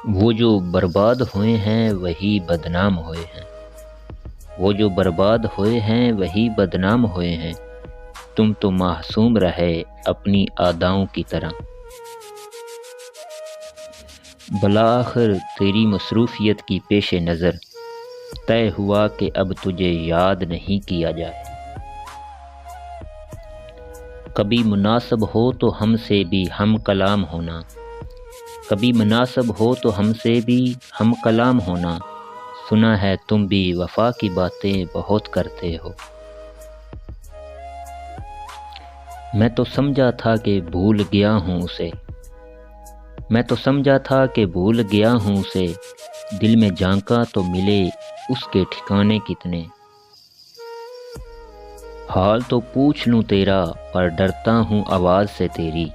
وہ جو برباد ہوئے ہیں وہی بدنام ہوئے ہیں، وہ جو برباد ہوئے ہیں وہی بدنام ہوئے ہیں، تم تو معصوم رہے اپنی اداؤں کی طرح۔ بالآخر تیری مصروفیت کی پیش نظر طے ہوا کہ اب تجھے یاد نہیں کیا جائے۔ کبھی مناسب ہو تو ہم سے بھی ہم کلام ہونا، کبھی مناسب ہو تو ہم سے بھی ہم کلام ہونا، سنا ہے تم بھی وفا کی باتیں بہت کرتے ہو۔ میں تو سمجھا تھا کہ بھول گیا ہوں اسے، میں تو سمجھا تھا کہ بھول گیا ہوں اسے، دل میں جھانکا تو ملے اس کے ٹھکانے کتنے۔ حال تو پوچھ لوں تیرا پر ڈرتا ہوں آواز سے تیری،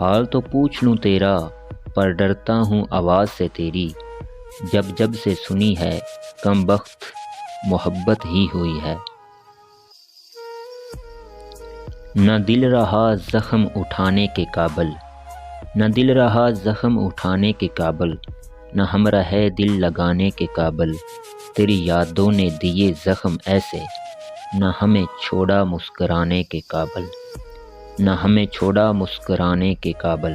حال تو پوچھ لوں تیرا پر ڈرتا ہوں آواز سے تیری، جب سے سنی ہے کم بخت محبت ہی ہوئی ہے۔ نہ دل رہا زخم اٹھانے کے قابل، نہ دل رہا زخم اٹھانے کے قابل، نہ ہم رہے دل لگانے کے قابل، تیری یادوں نے دیے زخم ایسے، نہ ہمیں چھوڑا مسکرانے کے قابل، نہ ہمیں چھوڑا مسکرانے کے قابل۔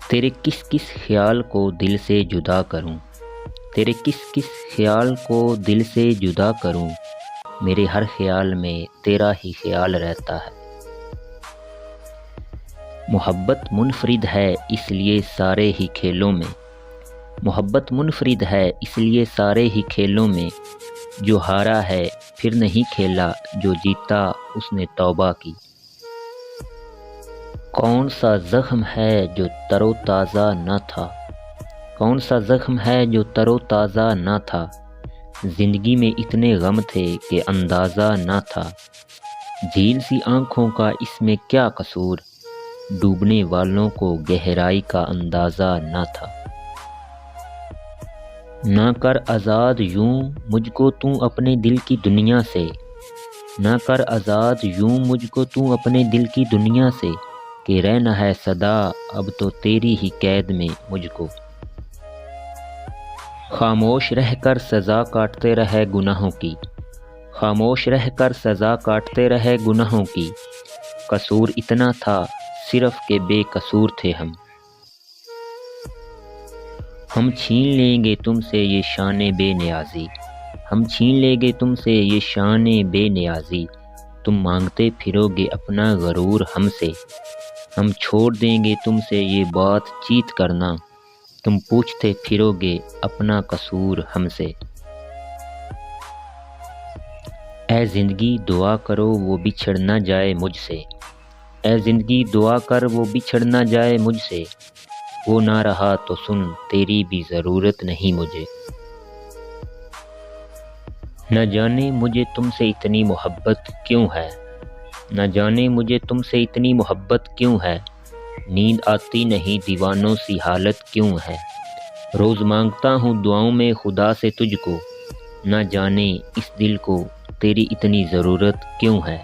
تیرے کس کس خیال کو دل سے جدا کروں، تیرے کس کس خیال کو دل سے جدا کروں، میرے ہر خیال میں تیرا ہی خیال رہتا ہے۔ محبت منفرد ہے اس لیے سارے ہی کھیلوں میں، محبت منفرد ہے اس لیے سارے ہی کھیلوں میں، جو ہارا ہے پھر نہیں کھیلا، جو جیتا اس نے توبہ کی۔ کون سا زخم ہے جو تر و تازہ نہ تھا، کون سا زخم ہے جو تر و تازہ نہ تھا، زندگی میں اتنے غم تھے کہ اندازہ نہ تھا، جھیل سی آنکھوں کا اس میں کیا قصور، ڈوبنے والوں کو گہرائی کا اندازہ نہ تھا۔ نہ کر آزاد یوں مجھ کو تو اپنے دل کی دنیا سے، نہ کر آزاد یوں مجھ کو تو اپنے دل کی دنیا سے، کہ رہنا ہے سدا اب تو تیری ہی قید میں مجھ کو۔ خاموش رہ کر سزا کاٹتے رہے گناہوں کی، خاموش رہ کر سزا کاٹتے رہے گناہوں کی، قصور اتنا تھا صرف کہ بے قصور تھے ہم۔ ہم چھین لیں گے تم سے یہ شان بے نیازی، ہم چھین لیں گے تم سے یہ شان بے نیازی، تم مانگتے پھرو گے اپنا غرور ہم سے، ہم چھوڑ دیں گے تم سے یہ بات چیت کرنا، تم پوچھتے پھرو گے اپنا قصور ہم سے۔ اے زندگی دعا کرو وہ بچھڑ نہ جائے مجھ سے، اے زندگی دعا کر وہ بچھڑ نہ جائے مجھ سے، وہ نہ رہا تو سن تیری بھی ضرورت نہیں مجھے۔ نہ جانے مجھے تم سے اتنی محبت کیوں ہے، نہ جانے مجھے تم سے اتنی محبت کیوں ہے، نیند آتی نہیں دیوانوں سی حالت کیوں ہے، روز مانگتا ہوں دعاؤں میں خدا سے تجھ کو، نہ جانے اس دل کو تیری اتنی ضرورت کیوں ہے۔